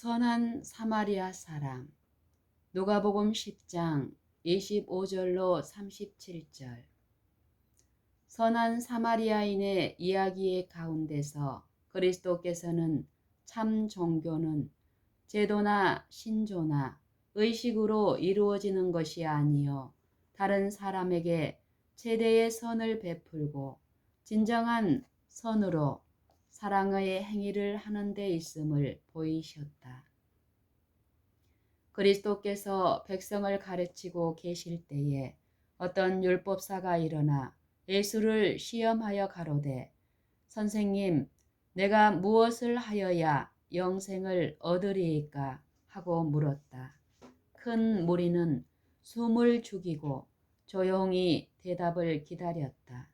선한 사마리아 사람. 누가복음 10장 25절로 37절. 선한 사마리아인의 이야기의 가운데서 그리스도께서는 참 종교는 제도나 신조나 의식으로 이루어지는 것이 아니요 다른 사람에게 최대의 선을 베풀고 진정한 선으로 사랑의 행위를 하는 데 있음을 보이셨다. 그리스도께서 백성을 가르치고 계실 때에 어떤 율법사가 일어나 예수를 시험하여 가로되, 선생님, 내가 무엇을 하여야 영생을 얻으리이까 하고 물었다. 큰 무리는 숨을 죽이고 조용히 대답을 기다렸다.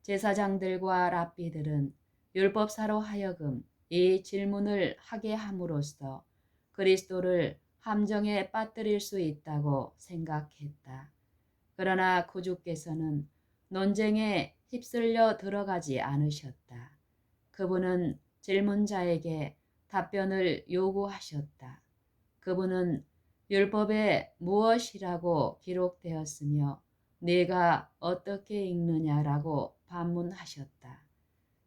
제사장들과 랍비들은 율법사로 하여금 이 질문을 하게 함으로써 그리스도를 함정에 빠뜨릴 수 있다고 생각했다. 그러나 구주께서는 논쟁에 휩쓸려 들어가지 않으셨다. 그분은 질문자에게 답변을 요구하셨다. 그분은 율법에 무엇이라고 기록되었으며 네가 어떻게 읽느냐라고 반문하셨다.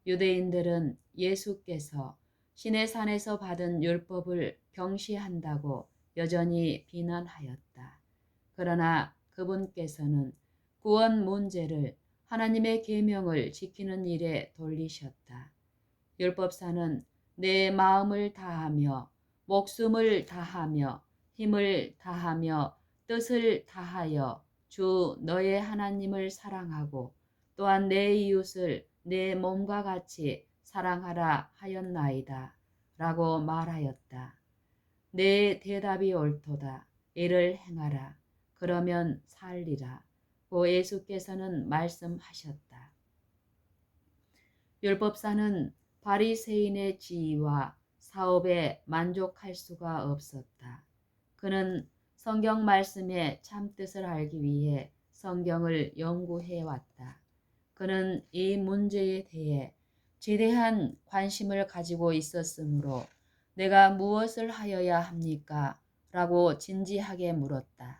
유대인들은 예수께서 시내 산에서 받은 율법을 경시한다고 여전히 비난하였다. 그러나 그분께서는 구원 문제를 하나님의 계명을 지키는 일에 돌리셨다. 율법사는 내 마음을 다하며 목숨을 다하며 힘을 다하며 뜻을 다하여 주 너의 하나님을 사랑하고 또한 내 이웃을 내 몸과 같이 사랑하라 하였나이다 라고 말하였다. 내 대답이 옳도다. 이를 행하라. 그러면 살리라. 고 예수께서는 말씀하셨다. 율법사는 바리새인의 지위와 사업에 만족할 수가 없었다. 그는 성경 말씀의 참뜻을 알기 위해 성경을 연구해 왔다. 그는 이 문제에 대해 지대한 관심을 가지고 있었으므로 내가 무엇을 하여야 합니까? 라고 진지하게 물었다.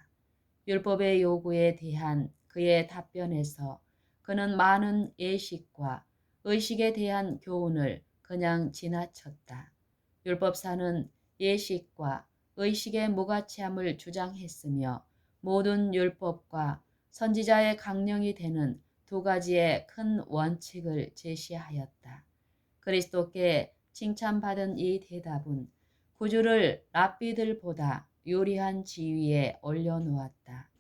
율법의 요구에 대한 그의 답변에서 그는 많은 예식과 의식에 대한 교훈을 그냥 지나쳤다. 율법사는 예식과 의식의 무가치함을 주장했으며 모든 율법과 선지자의 강령이 되는 두 가지의 큰 원칙을 제시하였다. 그리스도께 칭찬받은 이 대답은 구주를 랍비들보다 유리한 지위에 올려놓았다.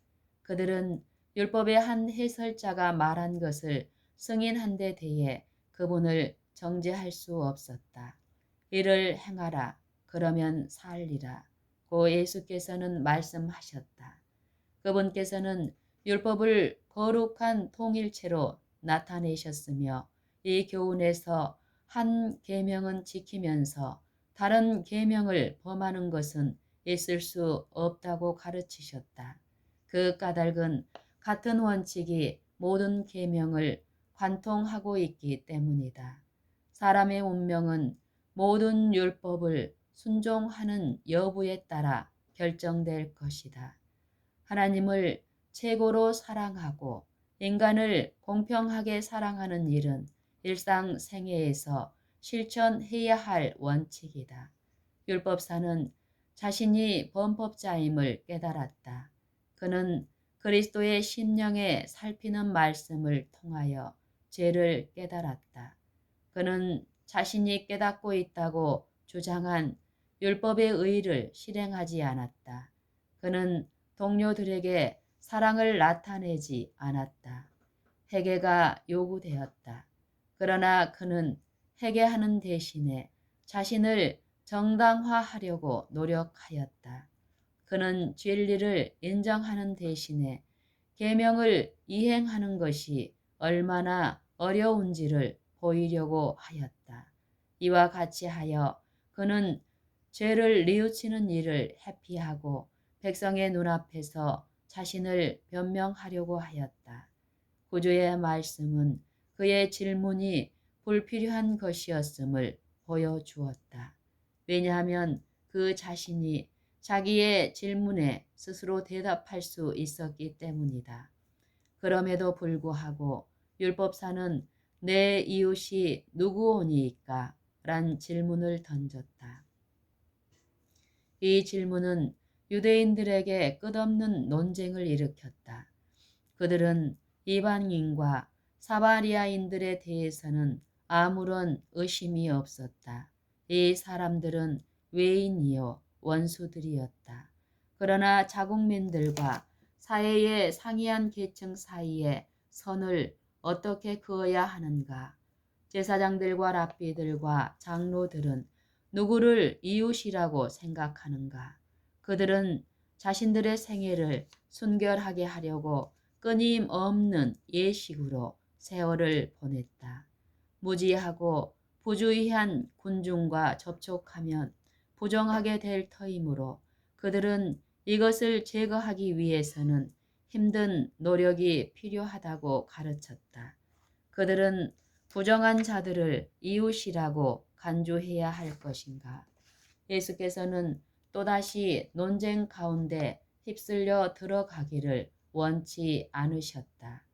그들은 율법의 한 해설자가 말한 것을 승인한 데 대해 그분을 정죄할 수 없었다. 이를 행하라. 그러면 살리라. 고 예수께서는 말씀하셨다. 그분께서는 율법을 거룩한 통일체로 나타내셨으며 이 교훈에서 한 계명은 지키면서 다른 계명을 범하는 것은 있을 수 없다고 가르치셨다. 그 까닭은 같은 원칙이 모든 계명을 관통하고 있기 때문이다. 사람의 운명은 모든 율법을 순종하는 여부에 따라 결정될 것이다. 하나님을 최고로 사랑하고 인간을 공평하게 사랑하는 일은 일상생애에서 실천해야 할 원칙이다. 율법사는 자신이 범법자임을 깨달았다. 그는 그리스도의 심령에 살피는 말씀을 통하여 죄를 깨달았다. 그는 자신이 깨닫고 있다고 주장한 율법의 의를 실행하지 않았다. 그는 동료들에게 사랑을 나타내지 않았다. 회개가 요구되었다. 그러나 그는 회개하는 대신에 자신을 정당화하려고 노력하였다. 그는 진리를 인정하는 대신에 계명을 이행하는 것이 얼마나 어려운지를 보이려고 하였다. 이와 같이 하여 그는 죄를 뉘우치는 일을 회피하고 백성의 눈앞에서 자신을 변명하려고 하였다. 구주의 말씀은 그의 질문이 불필요한 것이었음을 보여주었다. 왜냐하면 그 자신이 자기의 질문에 스스로 대답할 수 있었기 때문이다. 그럼에도 불구하고 율법사는 내 이웃이 누구오니이까? 란 질문을 던졌다. 이 질문은 유대인들에게 끝없는 논쟁을 일으켰다. 그들은 이방인과 사마리아인들에 대해서는 아무런 의심이 없었다. 이 사람들은 외인이요 원수들이었다. 그러나 자국민들과 사회의 상이한 계층 사이에 선을 어떻게 그어야 하는가? 제사장들과 랍비들과 장로들은 누구를 이웃이라고 생각하는가? 그들은 자신들의 생애를 순결하게 하려고 끊임없는 예식으로 세월을 보냈다. 무지하고 부주의한 군중과 접촉하면 부정하게 될 터이므로 그들은 이것을 제거하기 위해서는 힘든 노력이 필요하다고 가르쳤다. 그들은 부정한 자들을 이웃이라고 간주해야 할 것인가? 예수께서는 또다시 논쟁 가운데 휩쓸려 들어가기를 원치 않으셨다.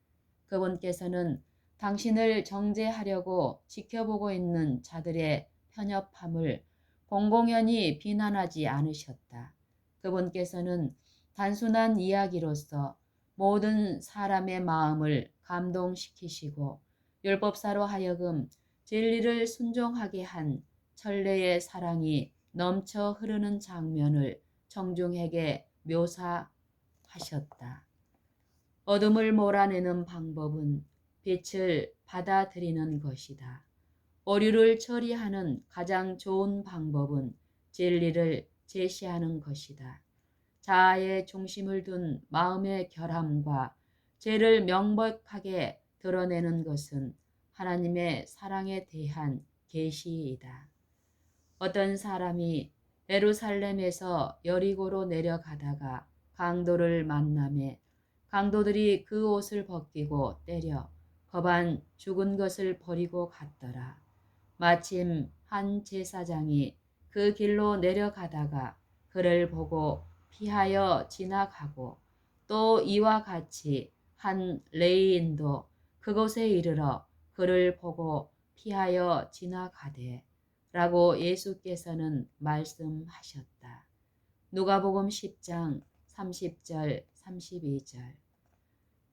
그분께서는 당신을 정죄하려고 지켜보고 있는 자들의 편협함을 공공연히 비난하지 않으셨다. 그분께서는 단순한 이야기로서 모든 사람의 마음을 감동시키시고 율법사로 하여금 진리를 순종하게 한 천례의 사랑이 넘쳐 흐르는 장면을 청중에게 묘사하셨다. 어둠을 몰아내는 방법은 빛을 받아들이는 것이다. 오류를 처리하는 가장 좋은 방법은 진리를 제시하는 것이다. 자아의 중심을 둔 마음의 결함과 죄를 명백하게 드러내는 것은 하나님의 사랑에 대한 계시이다. 어떤 사람이 예루살렘에서 여리고로 내려가다가 강도를 만나매 강도들이 그 옷을 벗기고 때려 거반 죽은 것을 버리고 갔더라. 마침 한 제사장이 그 길로 내려가다가 그를 보고 피하여 지나가고 또 이와 같이 한 레위인도 그곳에 이르러 그를 보고 피하여 지나가되 라고 예수께서는 말씀하셨다. 누가복음 10장 30절 32절.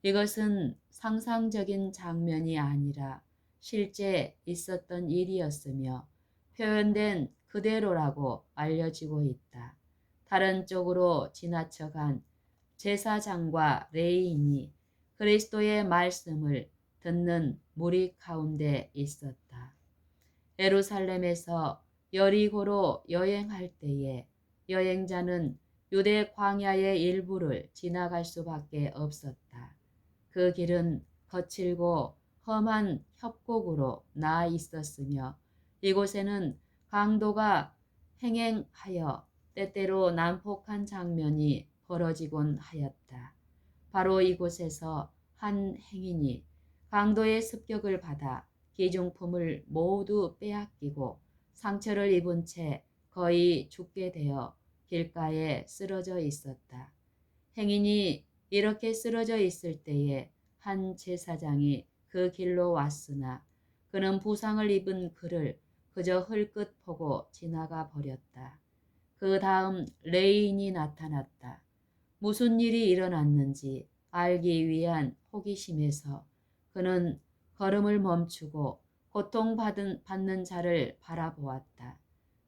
이것은 상상적인 장면이 아니라 실제 있었던 일이었으며 표현된 그대로라고 알려지고 있다. 다른 쪽으로 지나쳐간 제사장과 레위인이 그리스도의 말씀을 듣는 무리 가운데 있었다. 예루살렘에서 여리고로 여행할 때에 여행자는 유대 광야의 일부를 지나갈 수밖에 없었다. 그 길은 거칠고 험한 협곡으로 나 있었으며 이곳에는 강도가 행행하여 때때로 난폭한 장면이 벌어지곤 하였다. 바로 이곳에서 한 행인이 강도의 습격을 받아 기중품을 모두 빼앗기고 상처를 입은 채 거의 죽게 되어 길가에 쓰러져 있었다. 행인이 이렇게 쓰러져 있을 때에 한 제사장이 그 길로 왔으나 그는 부상을 입은 그를 그저 흘끗 보고 지나가 버렸다. 그 다음 레위인이 나타났다. 무슨 일이 일어났는지 알기 위한 호기심에서 그는 걸음을 멈추고 고통받는 자를 바라보았다.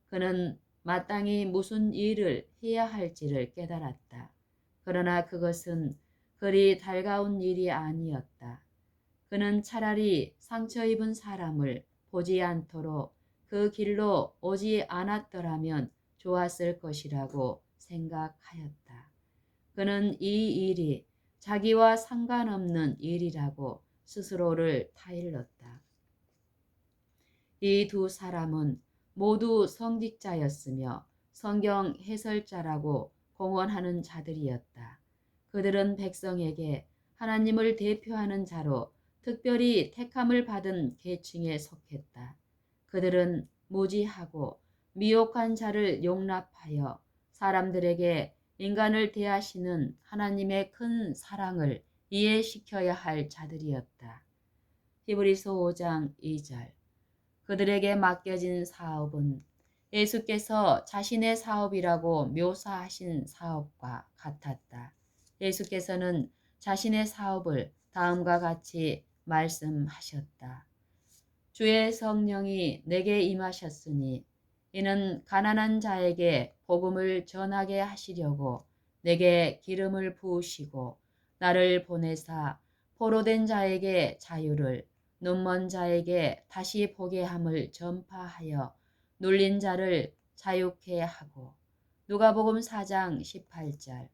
그는 마땅히 무슨 일을 해야 할지를 깨달았다. 그러나 그것은 그리 달가운 일이 아니었다. 그는 차라리 상처 입은 사람을 보지 않도록 그 길로 오지 않았더라면 좋았을 것이라고 생각하였다. 그는 이 일이 자기와 상관없는 일이라고 스스로를 타일렀다. 이 두 사람은 모두 성직자였으며 성경 해설자라고 공언하는 자들이었다. 그들은 백성에게 하나님을 대표하는 자로 특별히 택함을 받은 계층에 속했다. 그들은 무지하고 미혹한 자를 용납하여 사람들에게 인간을 대하시는 하나님의 큰 사랑을 이해시켜야 할 자들이었다. 히브리서 5장 2절. 그들에게 맡겨진 사업은 예수께서 자신의 사업이라고 묘사하신 사업과 같았다. 예수께서는 자신의 사업을 다음과 같이 말씀하셨다. 주의 성령이 내게 임하셨으니 이는 가난한 자에게 복음을 전하게 하시려고 내게 기름을 부으시고 나를 보내사 포로된 자에게 자유를 눈먼 자에게 다시 보게 함을 전파하여 눌린 자를 자유케 하고. 누가복음 4장 18절.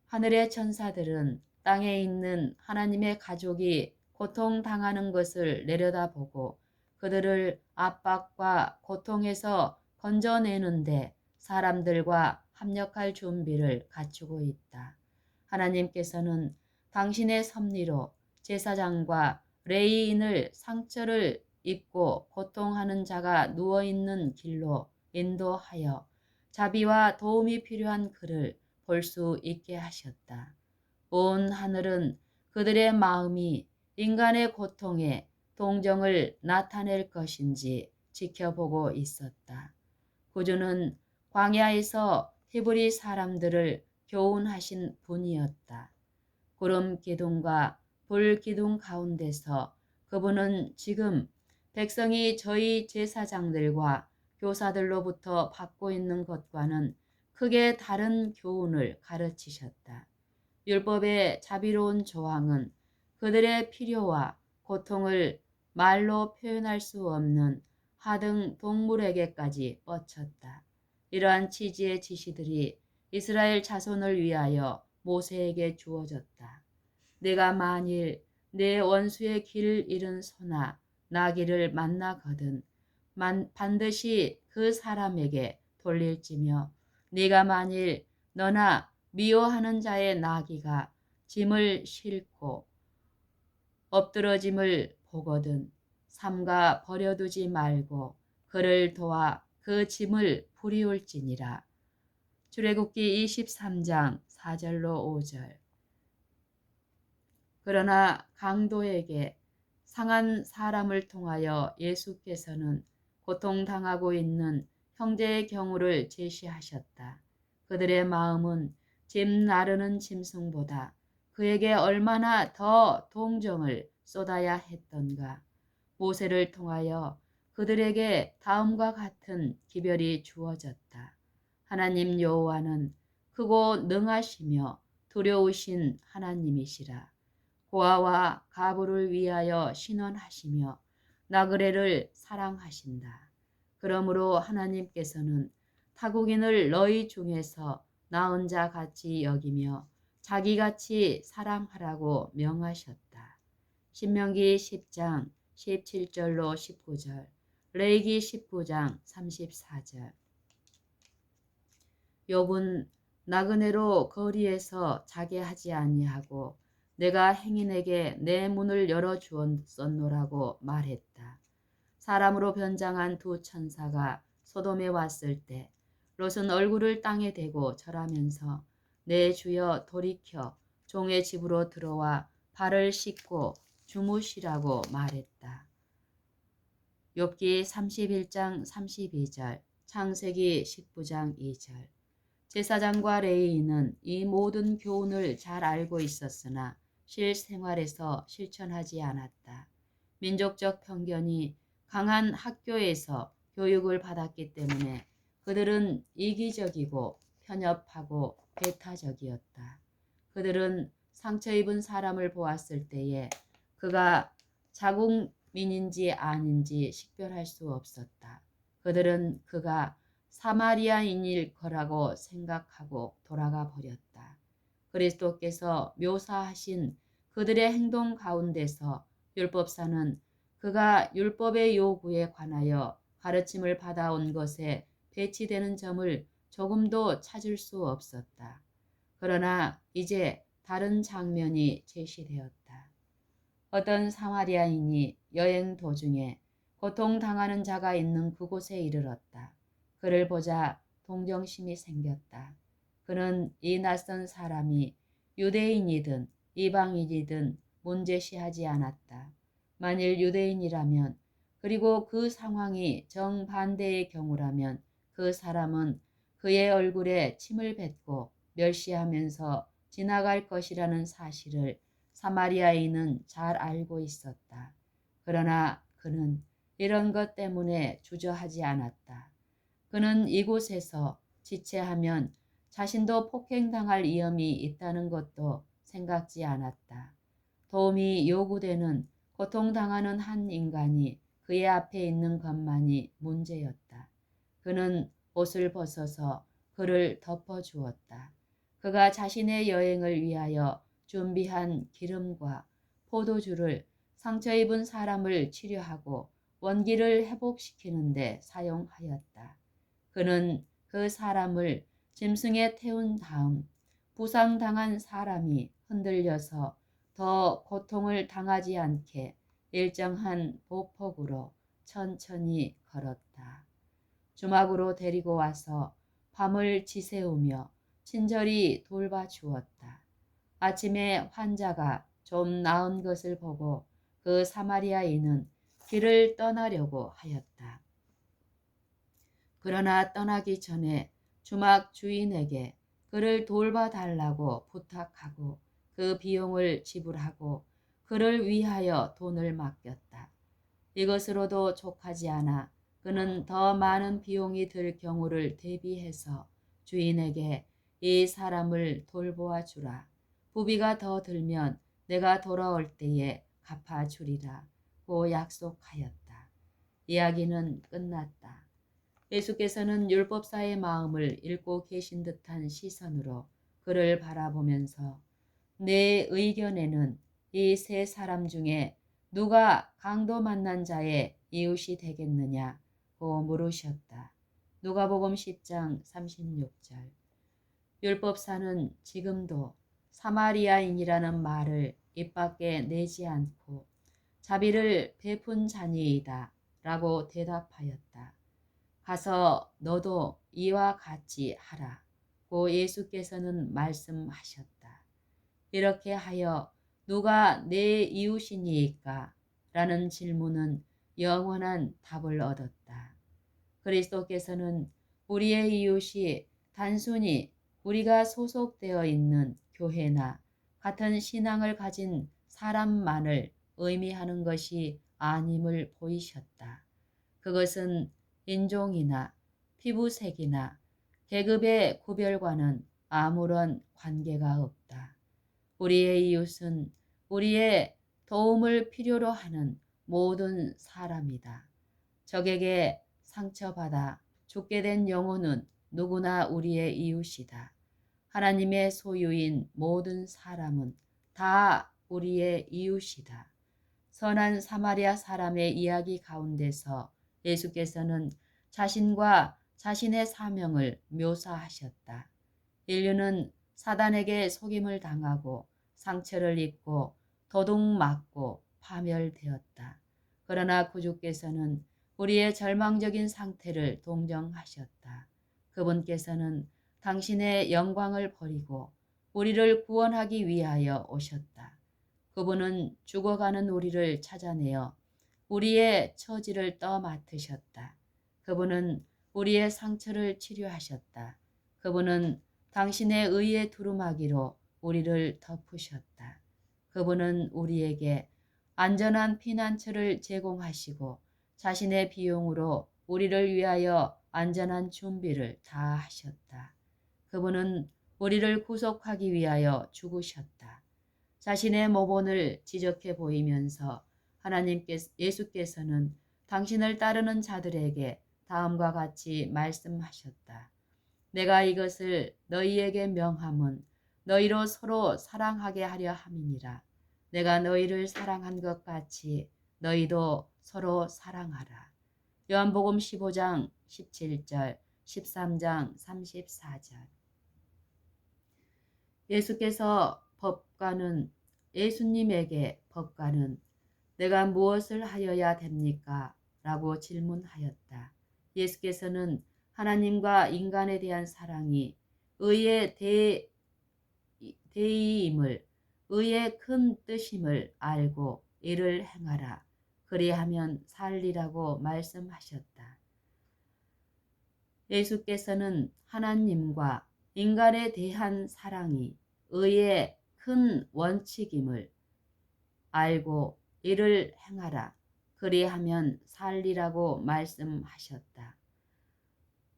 하늘의 천사들은 땅에 있는 하나님의 가족이 고통당하는 것을 내려다보고 그들을 압박과 고통에서 건져내는데 사람들과 합력할 준비를 갖추고 있다. 하나님께서는 당신의 섭리로 제사장과 레위인을 상처를 입고 고통하는 자가 누워있는 길로 인도하여 자비와 도움이 필요한 그를 볼 수 있게 하셨다. 온 하늘은 그들의 마음이 인간의 고통에 동정을 나타낼 것인지 지켜보고 있었다. 구주는 광야에서 히브리 사람들을 교훈하신 분이었다. 구름 기둥과 불 기둥 가운데서 그분은 지금 백성이 저희 제사장들과 교사들로부터 받고 있는 것과는 크게 다른 교훈을 가르치셨다. 율법의 자비로운 조항은 그들의 필요와 고통을 말로 표현할 수 없는 하등 동물에게까지 뻗쳤다. 이러한 취지의 지시들이 이스라엘 자손을 위하여 모세에게 주어졌다. 내가 만일 내 원수의 길을 잃은 소나 나귀를 만나거든 반드시 그 사람에게 돌릴지며 네가 만일 너나 미워하는 자의 나귀가 짐을 싣고 엎드러짐을 보거든 삼가 버려두지 말고 그를 도와 그 짐을 부리울지니라. 출애굽기 23장 4절로 5절. 그러나 강도에게 상한 사람을 통하여 예수께서는 고통당하고 있는 형제의 경우를 제시하셨다. 그들의 마음은 짐 나르는 짐승보다 그에게 얼마나 더 동정을 쏟아야 했던가. 모세를 통하여 그들에게 다음과 같은 기별이 주어졌다. 하나님 여호와는 크고 능하시며 두려우신 하나님이시라. 고아와 가부를 위하여 신원하시며 나그네를 사랑하신다. 그러므로 하나님께서는 타국인을 너희 중에서 나은 자 같이 여기며 자기같이 사랑하라고 명하셨다. 신명기 10장 17절로 19절, 레위기 19장 34절. 욥은 나그네로 거리에서 자게 하지 아니하고 내가 행인에게 내 문을 열어주었노라고 말했다. 사람으로 변장한 두 천사가 소돔에 왔을 때 롯은 얼굴을 땅에 대고 절하면서 내 주여 돌이켜 종의 집으로 들어와 발을 씻고 주무시라고 말했다. 욥기 31장 32절, 창세기 19장 2절. 제사장과 레위인은 이 모든 교훈을 잘 알고 있었으나 실생활에서 실천하지 않았다. 민족적 편견이 강한 학교에서 교육을 받았기 때문에 그들은 이기적이고 편협하고 배타적이었다. 그들은 상처 입은 사람을 보았을 때에 그가 자국민인지 아닌지 식별할 수 없었다. 그들은 그가 사마리아인일 거라고 생각하고 돌아가 버렸다. 그리스도께서 묘사하신 그들의 행동 가운데서 율법사는 그가 율법의 요구에 관하여 가르침을 받아온 것에 배치되는 점을 조금도 찾을 수 없었다. 그러나 이제 다른 장면이 제시되었다. 어떤 사마리아인이 여행 도중에 고통당하는 자가 있는 그곳에 이르렀다. 그를 보자 동정심이 생겼다. 그는 이 낯선 사람이 유대인이든 이방인이든 문제시하지 않았다. 만일 유대인이라면 그리고 그 상황이 정반대의 경우라면 그 사람은 그의 얼굴에 침을 뱉고 멸시하면서 지나갈 것이라는 사실을 사마리아인은 잘 알고 있었다. 그러나 그는 이런 것 때문에 주저하지 않았다. 그는 이곳에서 지체하면 자신도 폭행당할 위험이 있다는 것도 생각지 않았다. 도움이 요구되는 고통당하는 한 인간이 그의 앞에 있는 것만이 문제였다. 그는 옷을 벗어서 그를 덮어주었다. 그가 자신의 여행을 위하여 준비한 기름과 포도주를 상처 입은 사람을 치료하고 원기를 회복시키는데 사용하였다. 그는 그 사람을 짐승에 태운 다음 부상당한 사람이 흔들려서 더 고통을 당하지 않게 일정한 보폭으로 천천히 걸었다. 주막으로 데리고 와서 밤을 지새우며 친절히 돌봐주었다. 아침에 환자가 좀 나은 것을 보고 그 사마리아인은 길을 떠나려고 하였다. 그러나 떠나기 전에 주막 주인에게 그를 돌봐달라고 부탁하고 그 비용을 지불하고 그를 위하여 돈을 맡겼다. 이것으로도 족하지 않아 그는 더 많은 비용이 들 경우를 대비해서 주인에게 이 사람을 돌보아 주라. 부비가 더 들면 내가 돌아올 때에 갚아주리라 고 약속하였다. 이야기는 끝났다. 예수께서는 율법사의 마음을 읽고 계신 듯한 시선으로 그를 바라보면서 내 의견에는 이 세 사람 중에 누가 강도 만난 자의 이웃이 되겠느냐고 물으셨다. 누가복음 10장 36절. 율법사는 지금도 사마리아인이라는 말을 입 밖에 내지 않고 자비를 베푼 자니이다 라고 대답하였다. 가서 너도 이와 같이 하라 고 예수께서는 말씀하셨다. 이렇게 하여 누가 내 이웃이니까? 라는 질문은 영원한 답을 얻었다. 그리스도께서는 우리의 이웃이 단순히 우리가 소속되어 있는 교회나 같은 신앙을 가진 사람만을 의미하는 것이 아님을 보이셨다. 그것은 인종이나 피부색이나 계급의 구별과는 아무런 관계가 없다. 우리의 이웃은 우리의 도움을 필요로 하는 모든 사람이다. 적에게 상처받아 죽게 된 영혼은 누구나 우리의 이웃이다. 하나님의 소유인 모든 사람은 다 우리의 이웃이다. 선한 사마리아 사람의 이야기 가운데서 예수께서는 자신과 자신의 사명을 묘사하셨다. 인류는 사단에게 속임을 당하고 상처를 입고 도둑맞고 파멸되었다. 그러나 구주께서는 우리의 절망적인 상태를 동정하셨다. 그분께서는 당신의 영광을 버리고 우리를 구원하기 위하여 오셨다. 그분은 죽어가는 우리를 찾아내어 우리의 처지를 떠맡으셨다. 그분은 우리의 상처를 치료하셨다. 그분은 당신의 의의 두루마기로 우리를 덮으셨다. 그분은 우리에게 안전한 피난처를 제공하시고 자신의 비용으로 우리를 위하여 안전한 준비를 다 하셨다. 그분은 우리를 구속하기 위하여 죽으셨다. 자신의 모본을 지적해 보이면서 예수께서는 당신을 따르는 자들에게 다음과 같이 말씀하셨다. 내가 이것을 너희에게 명함은 너희로 서로 사랑하게 하려 함이니라. 내가 너희를 사랑한 것 같이 너희도 서로 사랑하라. 요한복음 15장 17절, 13장 34절. 예수님에게 법관은 내가 무엇을 하여야 됩니까? 라고 질문하였다. 예수께서는 하나님과 인간에 대한 사랑이 의의 대의임을, 의의 큰 뜻임을 알고 이를 행하라. 그리하면 살리라고 말씀하셨다. 예수께서는 하나님과 인간에 대한 사랑이 의의 큰 원칙임을 알고 이를 행하라. 그리하면 살리라고 말씀하셨다.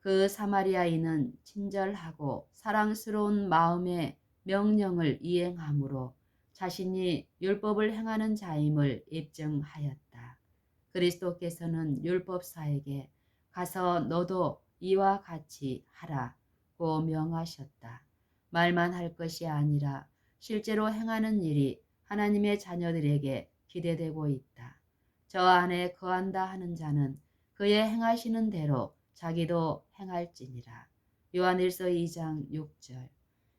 그 사마리아인은 친절하고 사랑스러운 마음의 명령을 이행함으로 자신이 율법을 행하는 자임을 입증하였다. 그리스도께서는 율법사에게 가서 너도 이와 같이 하라고 명하셨다. 말만 할 것이 아니라 실제로 행하는 일이 하나님의 자녀들에게 기대되고 있다. 저 안에 거한다 하는 자는 그의 행하시는 대로 자기도 행할지니라. 요한일서 2장 6절.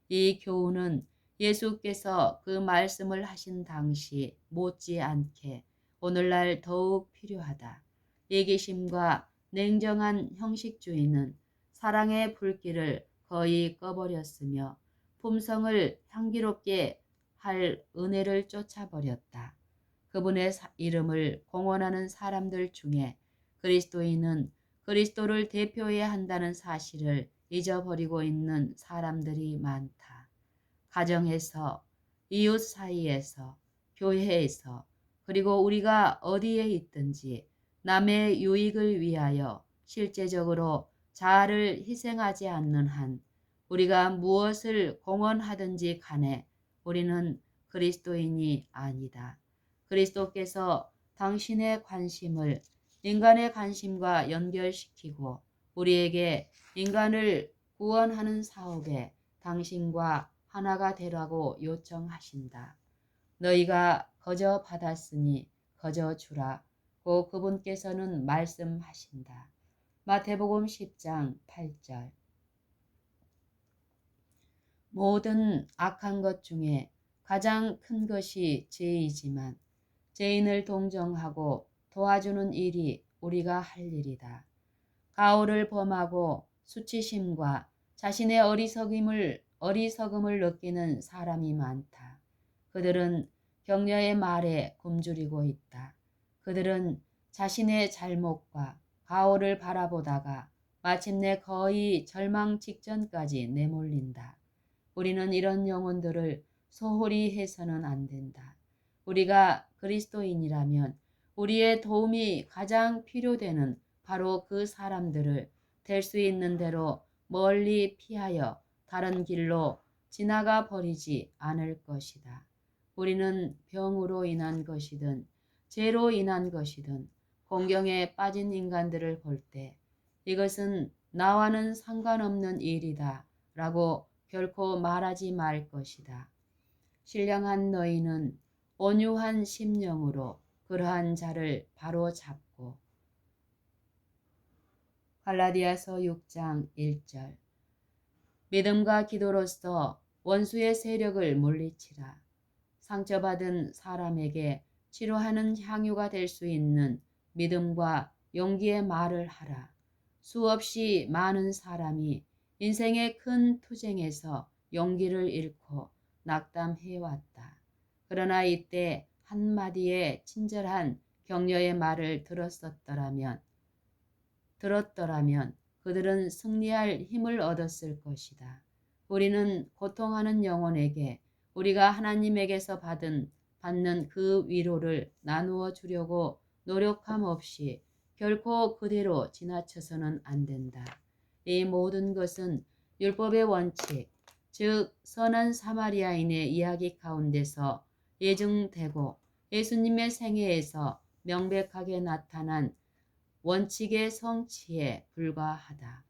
이 교훈은 예수께서 그 말씀을 하신 당시 못지않게 오늘날 더욱 필요하다. 이기심과 냉정한 형식주의는 사랑의 불길을 거의 꺼버렸으며 품성을 향기롭게 할 은혜를 쫓아버렸다. 그분의 이름을 공언하는 사람들 중에 그리스도인은 그리스도를 대표해야 한다는 사실을 잊어버리고 있는 사람들이 많다. 가정에서, 이웃 사이에서, 교회에서, 그리고 우리가 어디에 있든지 남의 유익을 위하여 실제적으로 자아를 희생하지 않는 한 우리가 무엇을 공언하든지 간에 우리는 그리스도인이 아니다. 그리스도께서 당신의 관심을 인간의 관심과 연결시키고 우리에게 인간을 구원하는 사업에 당신과 하나가 되라고 요청하신다. 너희가 거저 받았으니 거저 주라고 그분께서는 말씀하신다. 마태복음 10장 8절. 모든 악한 것 중에 가장 큰 것이 죄이지만 죄인을 동정하고 도와주는 일이 우리가 할 일이다. 가오를 범하고 수치심과 자신의 어리석음을 느끼는 사람이 많다. 그들은 격려의 말에 굶주리고 있다. 그들은 자신의 잘못과 가오를 바라보다가 마침내 거의 절망 직전까지 내몰린다. 우리는 이런 영혼들을 소홀히 해서는 안 된다. 우리가 그리스도인이라면 우리의 도움이 가장 필요되는 바로 그 사람들을 될 수 있는 대로 멀리 피하여 다른 길로 지나가 버리지 않을 것이다. 우리는 병으로 인한 것이든 죄로 인한 것이든 공경에 빠진 인간들을 볼 때 이것은 나와는 상관없는 일이다 라고 결코 말하지 말 것이다. 신령한 너희는 온유한 심령으로 그러한 자를 바로잡고 갈라디아서 6장 1절. 믿음과 기도로서 원수의 세력을 물리치라. 상처받은 사람에게 치료하는 향유가 될 수 있는 믿음과 용기의 말을 하라. 수없이 많은 사람이 인생의 큰 투쟁에서 용기를 잃고 낙담해왔다. 그러나 이때 한마디의 친절한 격려의 말을 들었더라면 그들은 승리할 힘을 얻었을 것이다. 우리는 고통하는 영혼에게 우리가 하나님에게서 받는 그 위로를 나누어 주려고 노력함 없이 결코 그대로 지나쳐서는 안 된다. 이 모든 것은 율법의 원칙, 즉 선한 사마리아인의 이야기 가운데서 예증되고 예수님의 생애에서 명백하게 나타난 원칙의 성취에 불과하다.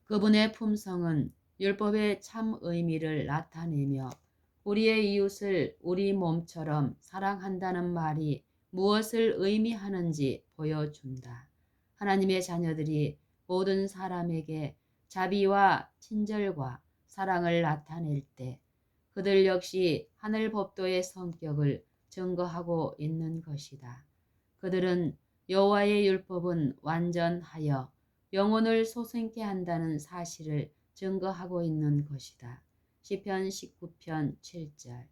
그분의 품성은 율법의 참 의미를 나타내며 우리의 이웃을 우리 몸처럼 사랑한다는 말이 무엇을 의미하는지 보여준다. 하나님의 자녀들이 모든 사람에게 자비와 친절과 사랑을 나타낼 때 그들 역시 하늘 법도의 성격을 증거하고 있는 것이다. 그들은 여호와의 율법은 완전하여 영혼을 소생케 한다는 사실을 증거하고 있는 것이다. 시편 19편 7절.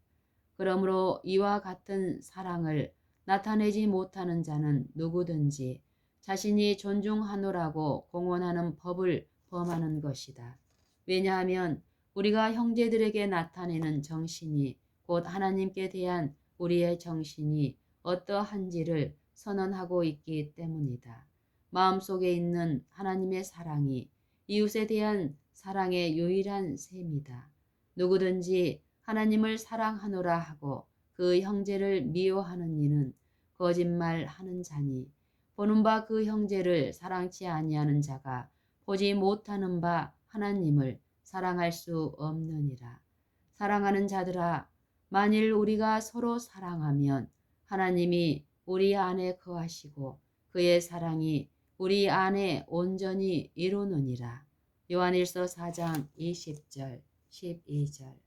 그러므로 이와 같은 사랑을 나타내지 못하는 자는 누구든지 자신이 존중하노라고 공언하는 법을 범하는 것이다. 왜냐하면 우리가 형제들에게 나타내는 정신이 곧 하나님께 대한 우리의 정신이 어떠한지를 선언하고 있기 때문이다. 마음속에 있는 하나님의 사랑이 이웃에 대한 사랑의 유일한 셈이다. 누구든지 하나님을 사랑하노라 하고 그 형제를 미워하는 이는 거짓말하는 자니 보는 바 그 형제를 사랑치 아니하는 자가 보지 못하는 바 하나님을 사랑할 수 없느니라. 사랑하는 자들아, 만일 우리가 서로 사랑하면 하나님이 우리 안에 거하시고 그의 사랑이 우리 안에 온전히 이루느니라. 요한일서 4장 20절 12절.